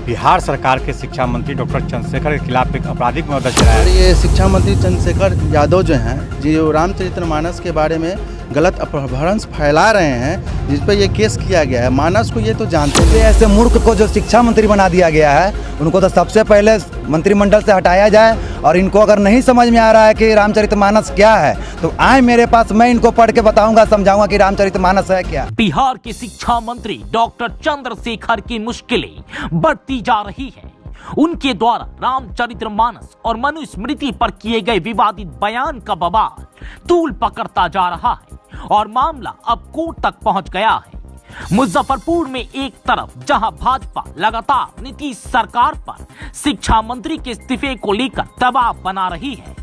बिहार सरकार के शिक्षा मंत्री डॉक्टर चंद्रशेखर के खिलाफ एक आपराधिक मामला दर्ज कराया है। ये शिक्षा मंत्री चंद्रशेखर यादव जो हैं जो रामचरितमानस के बारे में गलत अपभ्रंश फैला रहे हैं, जिस पर ये केस किया गया है। मानस को ये तो जानते हैं। ऐसे मूर्ख को जो शिक्षा मंत्री बना दिया गया है, उनको तो सबसे पहले मंत्रिमंडल से हटाया जाए। और इनको अगर नहीं समझ में आ रहा है कि रामचरितमानस क्या है, तो आए मेरे पास, मैं इनको पढ़ के बताऊंगा, समझाऊंगा कि रामचरितमानस है क्या। बिहार के शिक्षा मंत्री डॉक्टर चंद्रशेखर की मुश्किलें बढ़ती जा रही है। उनके द्वारा रामचरितमानस और मनुस्मृति पर किए गए विवादित बयान का बवाल तूल पकड़ता जा रहा है और मामला अब कोर्ट तक पहुंच गया है। मुजफ्फरपुर में एक तरफ जहां भाजपा लगातार नीतीश सरकार पर शिक्षा मंत्री के इस्तीफे को लेकर दबाव बना रही है,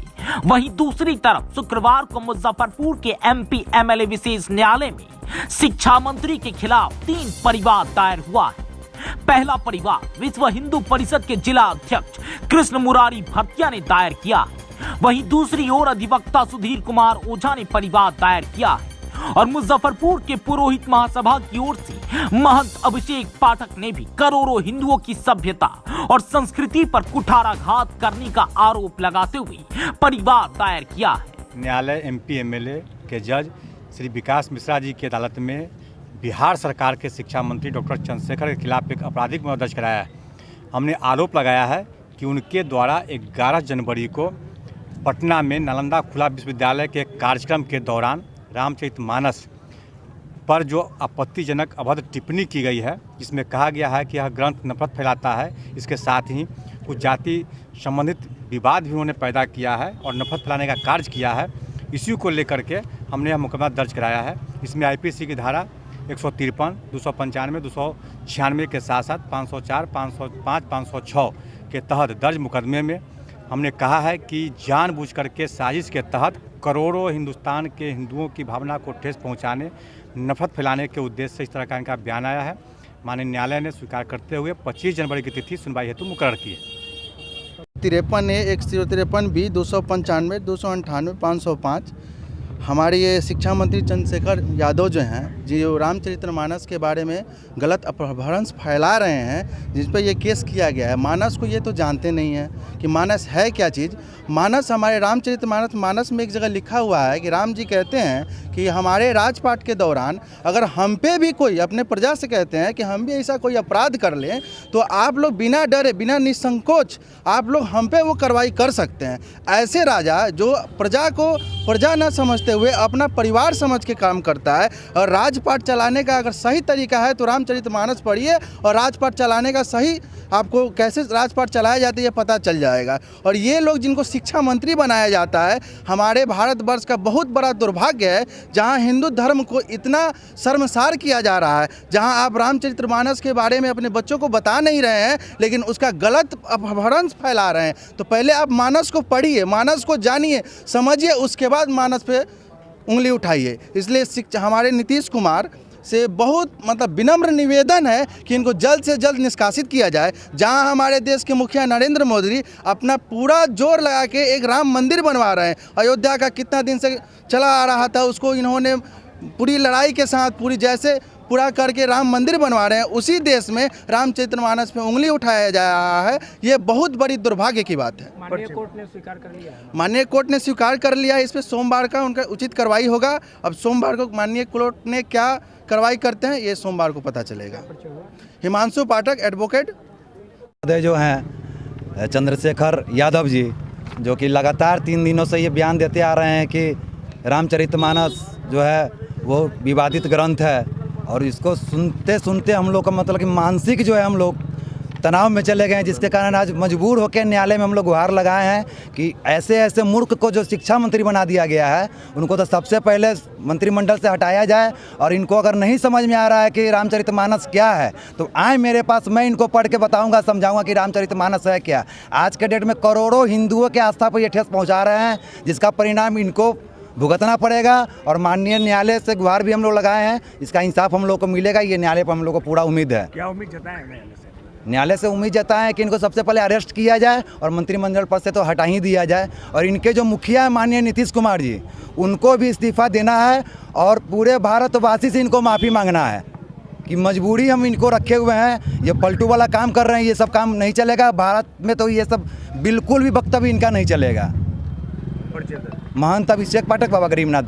वहीं दूसरी तरफ शुक्रवार को मुजफ्फरपुर के एमपी एमएलए विशेष न्यायालय में शिक्षा मंत्री के खिलाफ 3 परिवाद दायर हुआ है। पहला परिवार विश्व हिंदू परिषद के जिला अध्यक्ष कृष्ण मुरारी भरतिया ने दायर किया है, वहीं दूसरी ओर अधिवक्ता सुधीर कुमार ओझा ने परिवाद दायर किया है। और मुजफ्फरपुर के पुरोहित महासभा की ओर से महंत अभिषेक पाठक ने भी करोड़ों हिंदुओं की सभ्यता और संस्कृति पर कुठाराघात करने का आरोप लगाते हुए परिवाद दायर किया है। न्यायालय एमपी एमएलए के जज श्री विकास मिश्रा जी की अदालत में बिहार सरकार के शिक्षा मंत्री डॉक्टर चंद्रशेखर के खिलाफ एक आपराधिक मामला दर्ज कराया है। हमने आरोप लगाया है कि उनके द्वारा 11 जनवरी को पटना में नालंदा खुला विश्वविद्यालय के कार्यक्रम के दौरान रामचरितमानस पर जो आपत्तिजनक अभद्र टिप्पणी की गई है, जिसमें कहा गया है कि यह ग्रंथ नफरत फैलाता है। इसके साथ ही कुछ जाति संबंधित विवाद भी उन्होंने पैदा किया है और नफरत फैलाने का कार्य किया है। इसी को लेकर के हमने यह मुकदमा दर्ज कराया है। इसमें आईपीसी की धारा 153, 295, 296 के साथ साथ 504, 505, 506 के तहत दर्ज मुकदमे में हमने कहा है कि जानबूझ करके साजिश के तहत करोड़ों हिंदुस्तान के हिंदुओं की भावना को ठेस पहुंचाने, नफरत फैलाने के उद्देश्य से इस तरह का इनका बयान आया है। माननीय न्यायालय ने स्वीकार करते हुए 25 जनवरी की तिथि सुनवाई हेतु मुकर्रर की है। 53A 153B 295, 298, 505 हमारे ये शिक्षा मंत्री चंद्रशेखर यादव जो हैं जो रामचरितमानस के बारे में गलत अपभ्रंश फैला रहे हैं, जिस पर ये केस किया गया है। मानस को ये तो जानते नहीं हैं कि मानस है क्या चीज़। मानस हमारे मानस में एक जगह लिखा हुआ है कि राम जी कहते हैं कि हमारे राजपाट के दौरान अगर हम पे भी कोई अपने प्रजा से कहते हैं कि हम भी ऐसा कोई अपराध कर लें, तो आप लोग बिना डरे, बिना निसंकोच आप लोग हम पे वो कार्रवाई कर सकते हैं। ऐसे राजा जो प्रजा को प्रजा न समझते हुए अपना परिवार समझ के काम करता है, और राजपाट चलाने का अगर सही तरीका है तो रामचरितमानस पढ़िए और राजपाट चलाने का सही आपको कैसे राजपाट चलाया जाता है ये पता चल जाएगा। और ये लोग जिनको शिक्षा मंत्री बनाया जाता है, हमारे भारतवर्ष का बहुत बड़ा दुर्भाग्य है, जहां हिंदू धर्म को इतना शर्मसार किया जा रहा है, जहां आप रामचरितमानस के बारे में अपने बच्चों को बता नहीं रहे हैं, लेकिन उसका गलत अपभ्रंश फैला रहे हैं। तो पहले आप मानस को पढ़िए, मानस को जानिए, समझिए, उसके बाद मानस पे उंगली उठाइए। इसलिए हमारे नीतीश कुमार से बहुत विनम्र निवेदन है कि इनको जल्द से जल्द निष्कासित किया जाए। जहां हमारे देश के मुखिया नरेंद्र मोदी अपना पूरा जोर लगा के एक राम मंदिर बनवा रहे हैं, अयोध्या का कितना दिन से चला आ रहा था, उसको इन्होंने पूरी लड़ाई के साथ पूरा करके राम मंदिर बनवा रहे हैं, उसी देश में रामचरितमानस पे उंगली उठाया जा रहा है। ये बहुत बड़ी दुर्भाग्य की बात है। माननीय कोर्ट ने स्वीकार कर लिया है। माननीय कोर्ट ने स्वीकार कर लिया है। इस पर सोमवार का उनका उचित कार्रवाई होगा। अब सोमवार को माननीय कोर्ट ने क्या कार्रवाई करते हैं ये सोमवार को पता चलेगा। हिमांशु पाठक एडवोकेट जो हैं चंद्रशेखर यादव जी, जो कि लगातार 3 दिनों से ये बयान देते आ रहे हैं कि रामचरितमानस जो है वो विवादित ग्रंथ है, और इसको सुनते सुनते हम लोग का कि मानसिक जो है हम लोग तनाव में चले गए, जिसके कारण आज मजबूर होकर न्यायालय में हम लोग गुहार लगाए हैं कि ऐसे मूर्ख को जो शिक्षा मंत्री बना दिया गया है, उनको तो सबसे पहले मंत्रिमंडल से हटाया जाए। और इनको अगर नहीं समझ में आ रहा है कि रामचरितमानस क्या है, तो आए मेरे पास, मैं इनको पढ़ के बताऊंगा, समझाऊंगा कि रामचरितमानस है क्या। आज के डेट में करोड़ों हिंदुओं के आस्था पर ये ठेस पहुँचा रहे हैं, जिसका परिणाम इनको भुगतना पड़ेगा। और माननीय न्यायालय से गुहार भी हम लोग लगाए हैं, इसका इंसाफ हम लोग को मिलेगा। ये न्यायालय पर हम लोग को पूरा उम्मीद है। क्या उम्मीद जताएं न्यायालय से उम्मीद जताएं कि इनको सबसे पहले अरेस्ट किया जाए और मंत्रिमंडल पद से तो हटा ही दिया जाए। और इनके जो मुखिया हैं माननीय नीतीश कुमार जी, उनको भी इस्तीफा देना है और पूरे भारतवासी से इनको माफ़ी मांगना है कि मजबूरी हम इनको रखे हुए हैं, ये पलटू वाला काम कर रहे हैं, ये सब काम नहीं चलेगा भारत में, तो ये सब बिल्कुल भी वक्तव्य इनका नहीं चलेगा। महंत अभिषेक पाठक, बाबा गरीबनाथ धाम।